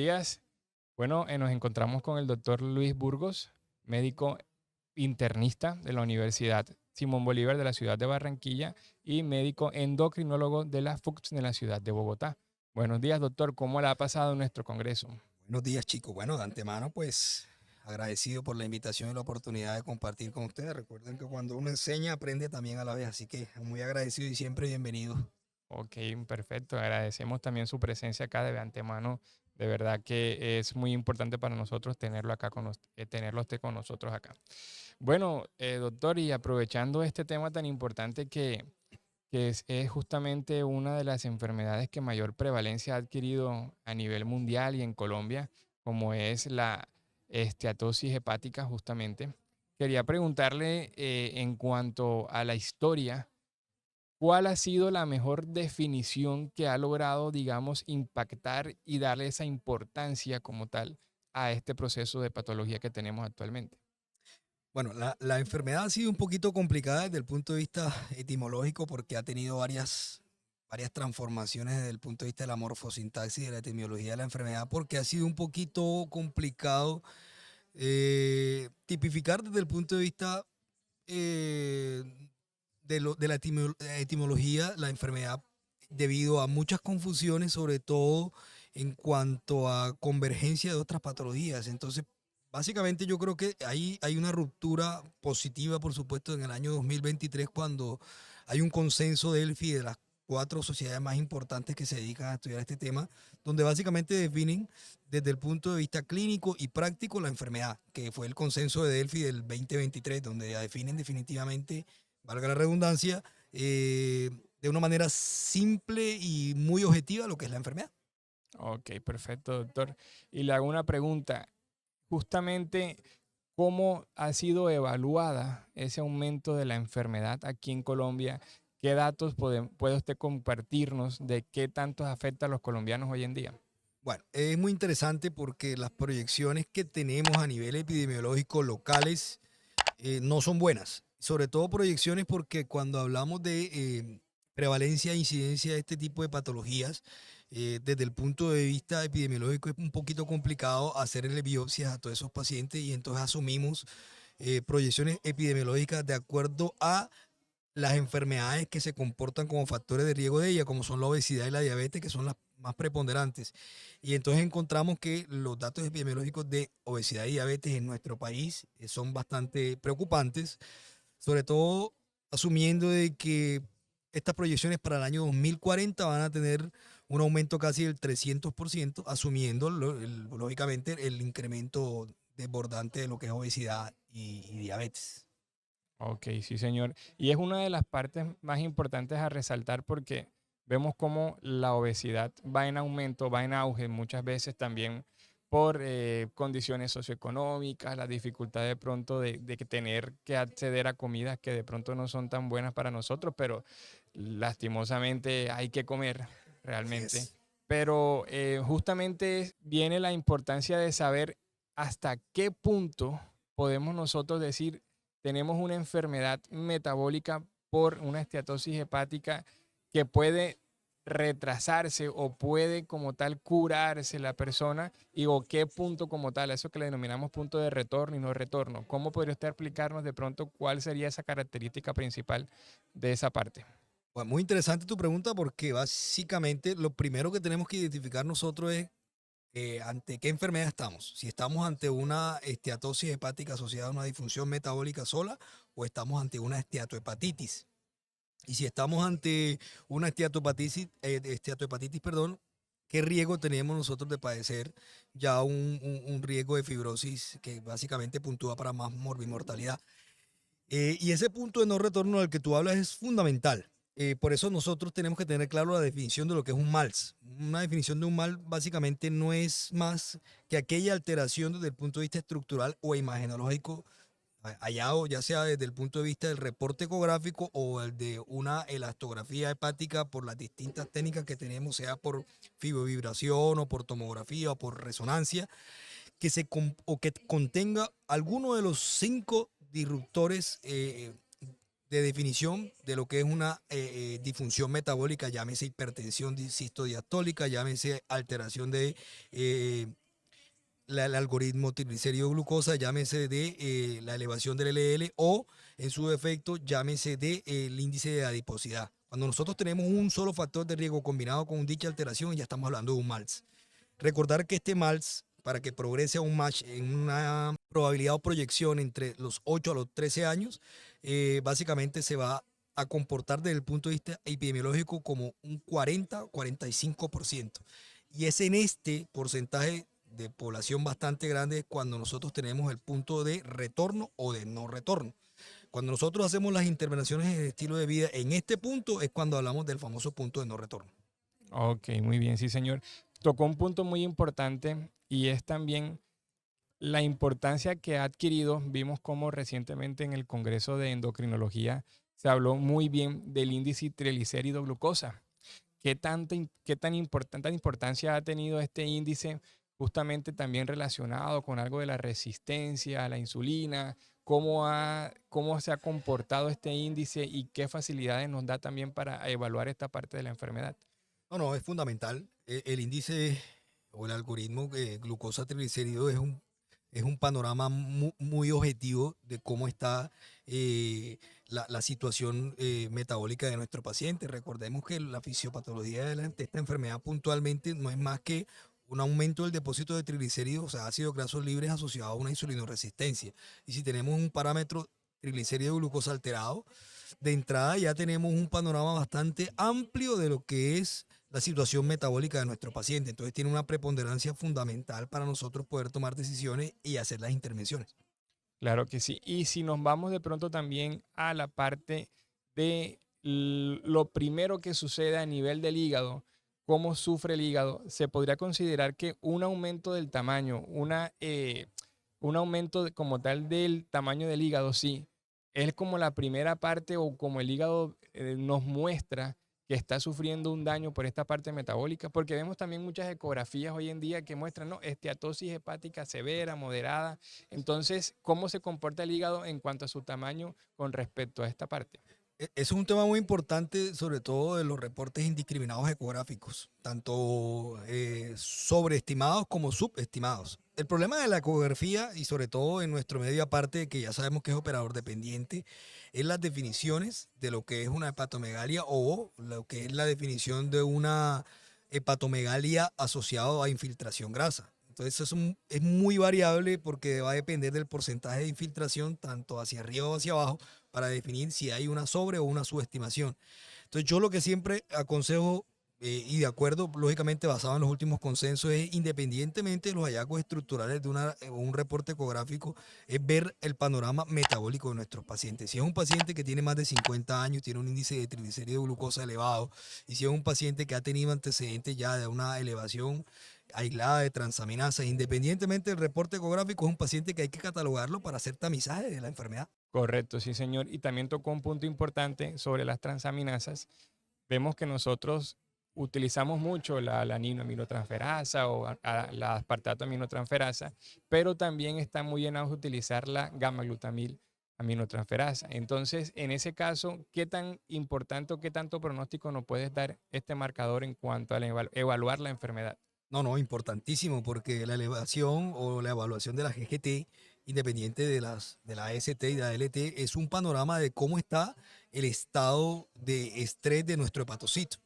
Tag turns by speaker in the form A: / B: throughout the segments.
A: días. Bueno, nos encontramos con el doctor Luis Burgos, médico internista de la Universidad Simón Bolívar de la ciudad de Barranquilla y médico endocrinólogo de la FUCS de la ciudad de Bogotá. Buenos días, doctor. ¿Cómo le ha pasado en nuestro congreso?
B: Buenos días, chicos. Bueno, de antemano, pues agradecido por la invitación y la oportunidad de compartir con ustedes. Recuerden que cuando uno enseña, aprende también a la vez, así que muy agradecido y siempre bienvenido.
A: Ok, perfecto. Agradecemos también su presencia acá de antemano. De verdad que es muy importante para nosotros tenerlo acá tenerlo a usted con nosotros acá. Bueno, doctor, y aprovechando este tema tan importante que es justamente una de las enfermedades que mayor prevalencia ha adquirido a nivel mundial y en Colombia, como es la esteatosis hepática, justamente. Quería preguntarle en cuanto a la historia, ¿cuál ha sido la mejor definición que ha logrado, digamos, impactar y darle esa importancia como tal a este proceso de patología que tenemos actualmente?
B: Bueno, la enfermedad ha sido un poquito complicada desde el punto de vista etimológico porque ha tenido varias transformaciones desde el punto de vista de la morfosintaxis y de la etimología de la enfermedad porque ha sido un poquito complicado tipificar desde el punto de vista eh, de la etimología, la enfermedad, debido a muchas confusiones, sobre todo en cuanto a convergencia de otras patologías. Entonces, básicamente yo creo que ahí hay una ruptura positiva, por supuesto, en el año 2023, cuando hay un consenso de Delphi de las cuatro sociedades más importantes que se dedican a estudiar este tema, donde básicamente definen desde el punto de vista clínico y práctico la enfermedad, que fue el consenso de Delphi del 2023, donde ya definen definitivamente, valga la redundancia, de una manera simple y muy objetiva lo que es la enfermedad.
A: Ok, perfecto, doctor. Y le hago una pregunta. Justamente, ¿cómo ha sido evaluada ese aumento de la enfermedad aquí en Colombia? ¿Qué datos puede usted compartirnos de qué tanto afecta a los colombianos hoy en día?
B: Bueno, es muy interesante porque las proyecciones que tenemos a nivel epidemiológico locales no son buenas. Sobre todo proyecciones porque cuando hablamos de prevalencia e incidencia de este tipo de patologías, desde el punto de vista epidemiológico es un poquito complicado hacerle biopsias a todos esos pacientes y entonces asumimos proyecciones epidemiológicas de acuerdo a las enfermedades que se comportan como factores de riesgo de ella, como son la obesidad y la diabetes, que son las más preponderantes. Y entonces encontramos que los datos epidemiológicos de obesidad y diabetes en nuestro país son bastante preocupantes, sobre todo asumiendo de que estas proyecciones para el año 2040 van a tener un aumento casi del 300%, asumiendo lógicamente el incremento desbordante de lo que es obesidad y diabetes.
A: Ok, sí, señor. Y es una de las partes más importantes a resaltar porque vemos cómo la obesidad va en aumento, va en auge, muchas veces también por condiciones socioeconómicas, la dificultad de pronto de que tener que acceder a comidas que de pronto no son tan buenas para nosotros, pero lastimosamente hay que comer
B: Así
A: realmente.
B: es.
A: Pero justamente viene la importancia de saber hasta qué punto podemos nosotros decir tenemos una enfermedad metabólica por una esteatosis hepática que puede retrasarse o puede como tal curarse la persona y o qué punto como tal, eso que le denominamos punto de retorno y no retorno. ¿Cómo podría usted explicarnos de pronto cuál sería esa característica principal de esa parte?
B: Pues muy interesante tu pregunta porque básicamente lo primero que tenemos que identificar nosotros es ante qué enfermedad estamos. Si estamos ante una esteatosis hepática asociada a una disfunción metabólica sola o estamos ante una esteatohepatitis. Y si estamos ante una esteatohepatitis, perdón, ¿qué riesgo tenemos nosotros de padecer ya un riesgo de fibrosis que básicamente puntúa para más morbimortalidad? Y ese punto de no retorno del que tú hablas es fundamental. Por eso nosotros tenemos que tener claro la definición de lo que es un MALS. Una definición de un MAL básicamente no es más que aquella alteración desde el punto de vista estructural o imagenológico hallado, ya sea desde el punto de vista del reporte ecográfico o el de una elastografía hepática por las distintas técnicas que tenemos, sea por fibrovibración o por tomografía o por resonancia, o que contenga alguno de los cinco disruptores de definición de lo que es una disfunción metabólica, llámese hipertensión sistodiastólica, llámese alteración de el algoritmo triglicérido-glucosa, llámese de la elevación del LDL o, en su defecto, llámese de el índice de adiposidad. Cuando nosotros tenemos un solo factor de riesgo combinado con dicha alteración, ya estamos hablando de un MALS. Recordar que este MALS, para que progrese a un MASH en una probabilidad o proyección entre los 8 a los 13 años, básicamente se va a comportar desde el punto de vista epidemiológico como un 40-45%. Y es en este porcentaje de población bastante grande cuando nosotros tenemos el punto de retorno o de no retorno. Cuando nosotros hacemos las intervenciones en el estilo de vida, en este punto es cuando hablamos del famoso punto de no retorno.
A: Ok, muy bien, sí, señor. Tocó un punto muy importante y es también la importancia que ha adquirido. Vimos cómo recientemente en el Congreso de Endocrinología se habló muy bien del índice triglicérido glucosa. ¿Tanta importancia ha tenido este índice justamente también relacionado con algo de la resistencia a la insulina? ¿Cómo se ha comportado este índice y qué facilidades nos da también para evaluar esta parte de la enfermedad?
B: No, no, es fundamental. El índice o el algoritmo de glucosa triglicéridos es un panorama muy objetivo de cómo está la situación metabólica de nuestro paciente. Recordemos que la fisiopatología de esta enfermedad puntualmente no es más que un aumento del depósito de triglicéridos, o sea, ácidos grasos libres asociado a una insulinoresistencia. Y si tenemos un parámetro triglicérido de glucosa alterado, de entrada ya tenemos un panorama bastante amplio de lo que es la situación metabólica de nuestro paciente. Entonces tiene una preponderancia fundamental para nosotros poder tomar decisiones y hacer las intervenciones.
A: Claro que sí. Y si nos vamos de pronto también a la parte de lo primero que sucede a nivel del hígado, cómo sufre el hígado, se podría considerar que un aumento del tamaño, un aumento como tal del tamaño del hígado, sí, es como la primera parte o como el hígado nos muestra que está sufriendo un daño por esta parte metabólica, porque vemos también muchas ecografías hoy en día que muestran, ¿no?, esteatosis hepática severa, moderada. Entonces, ¿cómo se comporta el hígado en cuanto a su tamaño con respecto a esta parte?
B: Es un tema muy importante, sobre todo de los reportes indiscriminados ecográficos, tanto sobreestimados como subestimados. El problema de la ecografía, y sobre todo en nuestro medio aparte, que ya sabemos que es operador dependiente, es las definiciones de lo que es una hepatomegalia o lo que es la definición de una hepatomegalia asociado a infiltración grasa. Entonces es muy variable porque va a depender del porcentaje de infiltración tanto hacia arriba o hacia abajo para definir si hay una sobre o una subestimación. Entonces yo lo que siempre aconsejo y de acuerdo, lógicamente basado en los últimos consensos, es independientemente de los hallazgos estructurales de un reporte ecográfico, es ver el panorama metabólico de nuestros pacientes. Si es un paciente que tiene más de 50 años, tiene un índice de triglicéridos de glucosa elevado, y si es un paciente que ha tenido antecedentes ya de una elevación aislada de transaminasas, independientemente del reporte ecográfico, es un paciente que hay que catalogarlo para hacer tamizaje de la enfermedad.
A: Correcto, sí, señor. Y también tocó un punto importante sobre las transaminasas. Vemos que nosotros utilizamos mucho la alaninoaminotransferasa o la aspartato aminotransferasa, pero también está muy en auge utilizar la gamma-glutamil aminotransferasa. Entonces, en ese caso, ¿qué tan importante o qué tanto pronóstico nos puedes dar este marcador en cuanto a evaluar la enfermedad?
B: No, no, importantísimo, porque la elevación o la evaluación de la GGT, independiente de la ST y de la LT, es un panorama de cómo está el estado de estrés de nuestro hepatocito.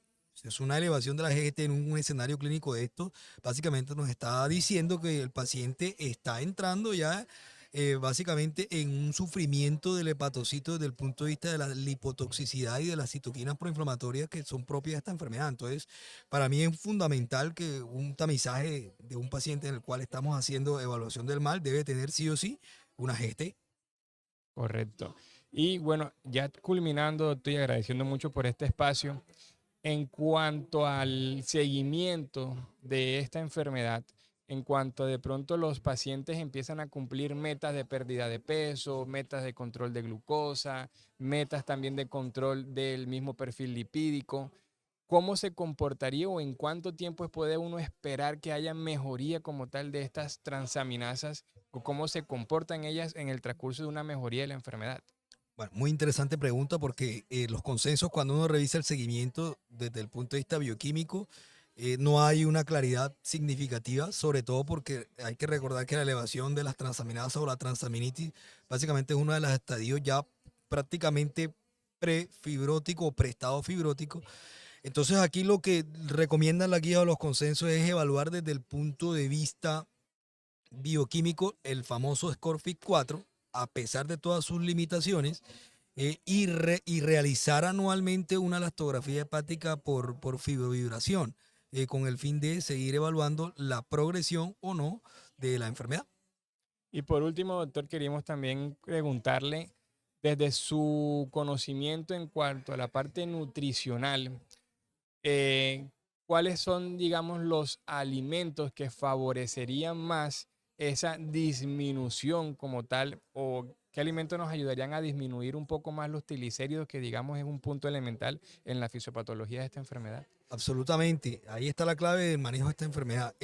B: Es una elevación de la GGT en un escenario clínico de esto, básicamente nos está diciendo que el paciente está entrando ya básicamente en un sufrimiento del hepatocito desde el punto de vista de la lipotoxicidad y de las citoquinas proinflamatorias que son propias de esta enfermedad. Entonces, para mí es fundamental que un tamizaje de un paciente en el cual estamos haciendo evaluación del mal debe tener sí o sí una GT.
A: Correcto. Y bueno, ya culminando, estoy agradeciendo mucho por este espacio. En cuanto al seguimiento de esta enfermedad, en cuanto de pronto los pacientes empiezan a cumplir metas de pérdida de peso, metas de control de glucosa, metas también de control del mismo perfil lipídico, ¿cómo se comportaría o en cuánto tiempo puede uno esperar que haya mejoría como tal de estas transaminasas o cómo se comportan ellas en el transcurso de una mejoría de la enfermedad?
B: Bueno, muy interesante pregunta porque los consensos cuando uno revisa el seguimiento desde el punto de vista bioquímico No hay una claridad significativa, sobre todo porque hay que recordar que la elevación de las transaminasas o la transaminitis básicamente es uno de los estadios ya prácticamente prefibrótico o preestado fibrótico. Entonces aquí lo que recomiendan la guía o los consensos es evaluar desde el punto de vista bioquímico el famoso SCORFIT-4, a pesar de todas sus limitaciones, y realizar anualmente una elastografía hepática por fibrovibración, con el fin de seguir evaluando la progresión o no de la enfermedad.
A: Y por último, doctor, queríamos también preguntarle, desde su conocimiento en cuanto a la parte nutricional, eh, ¿cuáles son, digamos, los alimentos que favorecerían más esa disminución como tal? ¿O qué alimentos nos ayudarían a disminuir un poco más los triglicéridos, que digamos es un punto elemental en la fisiopatología de esta enfermedad?
B: Absolutamente, ahí está la clave del manejo de esta enfermedad.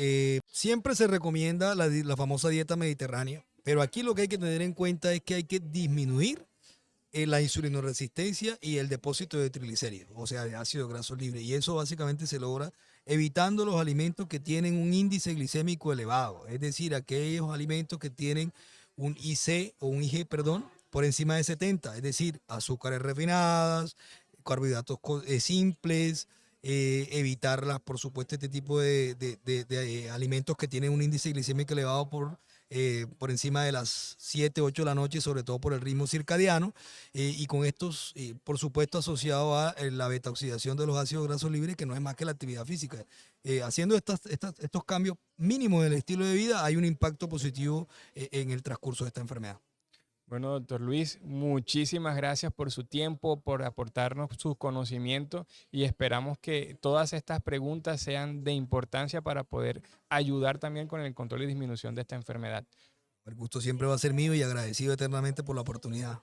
B: Siempre se recomienda la famosa dieta mediterránea, pero aquí lo que hay que tener en cuenta es que hay que disminuir la insulinoresistencia y el depósito de triglicéridos, o sea, de ácido graso libre. Y eso básicamente se logra evitando los alimentos que tienen un índice glicémico elevado, es decir, aquellos alimentos que tienen un IC o un IG, perdón, por encima de 70, es decir, azúcares refinadas, carbohidratos simples, evitarlas, por supuesto, este tipo de alimentos que tienen un índice glicémico elevado por encima de las 7, 8 de la noche, sobre todo por el ritmo circadiano, y con estos, por supuesto, asociado a la beta-oxidación de los ácidos grasos libres, que no es más que la actividad física. Haciendo estos cambios mínimos del estilo de vida, hay un impacto positivo en el transcurso de esta enfermedad.
A: Bueno, doctor Luis, muchísimas gracias por su tiempo, por aportarnos sus conocimientos, y esperamos que todas estas preguntas sean de importancia para poder ayudar también con el control y disminución de esta enfermedad.
B: El gusto siempre va a ser mío y agradecido eternamente por la oportunidad.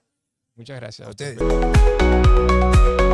A: Muchas gracias,
B: A
A: doctor.
B: ustedes.